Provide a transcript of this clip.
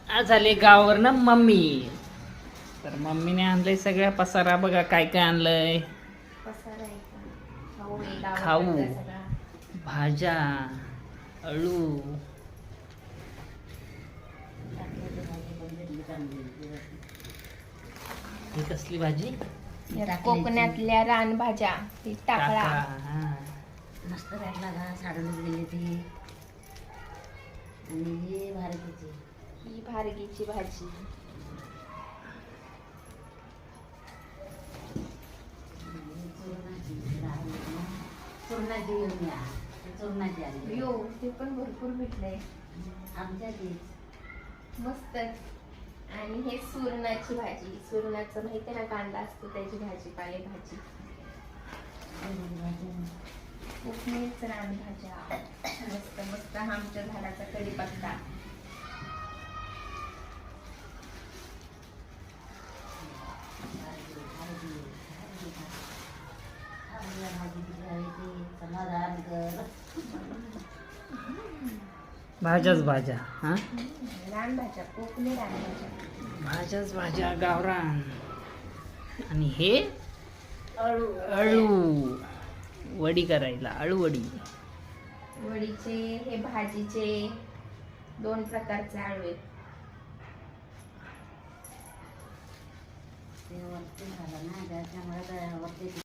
आज आले गावावरनं मम्मी. तर मम्मीने आणलंय सगळ्या पसारा. बघा काय काय आणलंय. खाऊ, भाज्या, अळू. ही कसली भाजी? कोकणातल्या रानभाज्या. टाकळा मस्त भेटला का साडूनच गेली ती. आणि ही भारतीची, ही भारगीची भाजी. चूर्णाची घेऊन या. चूर्णाची आली यो ते पण भरपूर भेटलंय आमच्या मस्त. आणि हे सुरणाची भाजी. सुरणाचं माहिती ना, कांदा असतो त्याची भाजी, पालेभाजी. कोकणीच रानभाज्या मस्त मस्त. हा आमच्या झाडाचा कढीपत्ता. समाधान कर. भाज्याच भाज्या. हा रानभाज्या, कोकणी रानभाज्या. भाज्याच भाज्या गावरान. आणि हे अळू. अळू वडी करायला. अळू वडी. वडीचे हे भाजीचे 2 प्रकारचे आळू आहेत. ते वरती झालं ना त्याच्यामुळे वरती